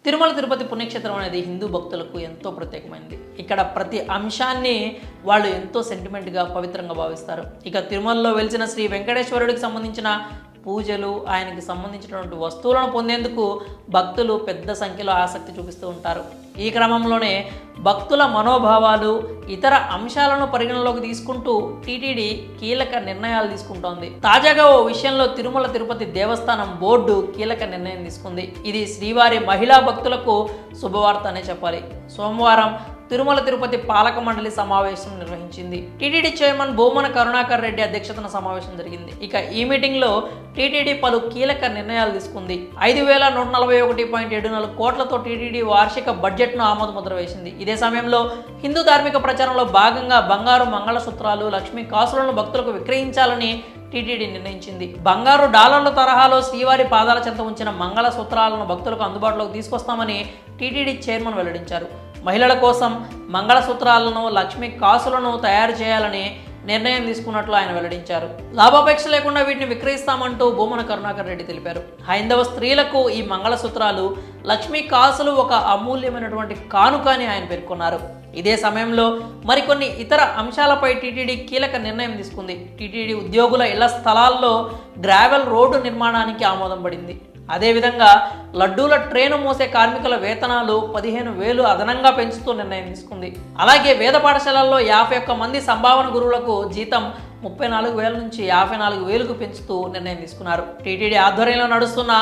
తిరుమల తిరుపతి పుణ్యక్షేత్రం అనేది హిందూ భక్తులకు ఎంతో ప్రత్యేకమైనది. ఇక్కడ ప్రతి అంశాన్ని వాళ్ళు ఎంతో సెంటిమెంట్గా పవిత్రంగా భావిస్తారు. ఇక తిరుమలలో వెలిసిన శ్రీ వెంకటేశ్వరుడికి సంబంధించిన పూజలు, ఆయనకి సంబంధించినటువంటి వస్తువులను పొందేందుకు భక్తులు పెద్ద సంఖ్యలో ఆసక్తి చూపిస్తూ ఉంటారు. ఈ క్రమంలోనే భక్తుల మనోభావాలు, ఇతర అంశాలను పరిగణలోకి తీసుకుంటూ టీటీడీ కీలక నిర్ణయాలు తీసుకుంటోంది. తాజాగా ఓ విషయంలో తిరుమల తిరుపతి దేవస్థానం బోర్డు కీలక నిర్ణయం తీసుకుంది. ఇది శ్రీవారి మహిళా భక్తులకు శుభవార్త అనే చెప్పాలి. సోమవారం తిరుమల తిరుపతి పాలక మండలి సమావేశం నిర్వహించింది. టీటీడీ చైర్మన్ భూమన కరుణాకర్ రెడ్డి అధ్యక్షతన సమావేశం జరిగింది. ఇక ఈ మీటింగ్లో టీటీడీ పలు కీలక నిర్ణయాలు తీసుకుంది. 5,141.74 కోట్లతో టీటీడీ వార్షిక బడ్జెట్ను ఆమోద ముద్ర వేసింది. ఇదే సమయంలో హిందూ ధార్మిక ప్రచారంలో భాగంగా బంగారు మంగళసూత్రాలు, లక్ష్మీ కాసులను భక్తులకు విక్రయించాలని టీటీడీ నిర్ణయించింది. బంగారు డాలర్ల తరహాలో శ్రీవారి పాదాల చెంత ఉంచిన మంగళసూత్రాలను భక్తులకు అందుబాటులోకి తీసుకొస్తామని టీటీడీ చైర్మన్ వెల్లడించారు. మహిళల కోసం మంగళసూత్రాలను, లక్ష్మీ కాసులను తయారు చేయాలని నిర్ణయం తీసుకున్నట్లు ఆయన వెల్లడించారు. లాభాపేక్ష లేకుండా వీటిని విక్రయిస్తామంటూ భూమన కరుణాకర్ రెడ్డి తెలిపారు. హైందవ స్త్రీలకు ఈ మంగళసూత్రాలు, లక్ష్మీ కాసులు ఒక అమూల్యమైనటువంటి కానుక అని ఆయన పేర్కొన్నారు. ఇదే సమయంలో మరికొన్ని ఇతర అంశాలపై టీటీడీ కీలక నిర్ణయం తీసుకుంది. టీటీడీ ఉద్యోగుల ఇళ్ల స్థలాల్లో గ్రావెల్ రోడ్డు నిర్మాణానికి ఆమోదం పడింది. అదేవిధంగా లడ్డూల ట్రేను మోసే కార్మికుల వేతనాలు 15,000 అదనంగా పెంచుతూ నిర్ణయం తీసుకుంది. అలాగే వేద పాఠశాలల్లో 51 మంది సంభావన గురువులకు జీతం 34,000 నుంచి 54,000కు పెంచుతూ నిర్ణయం తీసుకున్నారు. టీటీడీ ఆధ్వర్యంలో నడుస్తున్న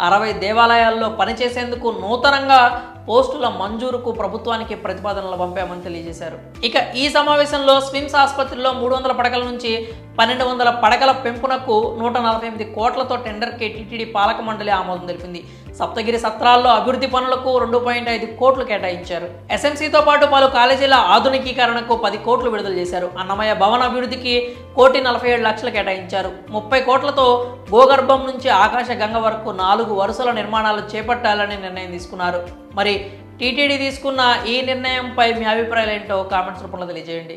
60 దేవాలయాల్లో పనిచేసేందుకు నూతనంగా పోస్టుల మంజూరుకు ప్రభుత్వానికి ప్రతిపాదనలు పంపామని తెలియజేశారు. ఇక ఈ సమావేశంలో స్విమ్స్ ఆసుపత్రిలో 300 పడకల నుంచి 1,200 పడకల పెంపునకు 148 కోట్లతో టెండర్కి టీటీడీ పాలక మండలి ఆమోదం తెలిపింది. సప్తగిరి సత్రాల్లో అభివృద్ధి పనులకు 2.5 కోట్లు కేటాయించారు. ఎస్ఎంసీతో పాటు పలు కాలేజీల ఆధునికీకరణకు 10 కోట్లు విడుదల చేశారు. అన్నమయ్య భవన అభివృద్ధికి 1,47,00,000 కేటాయించారు. 30 కోట్లతో గోగర్భం నుంచి ఆకాశ గంగ వరకు 4 వరుసల నిర్మాణాలు చేపట్టాలని నిర్ణయం తీసుకున్నారు. మరి టీటీడీ తీసుకున్న ఈ నిర్ణయంపై మీ అభిప్రాయాలు ఏంటో కామెంట్స్ రూపంలో తెలియజేయండి.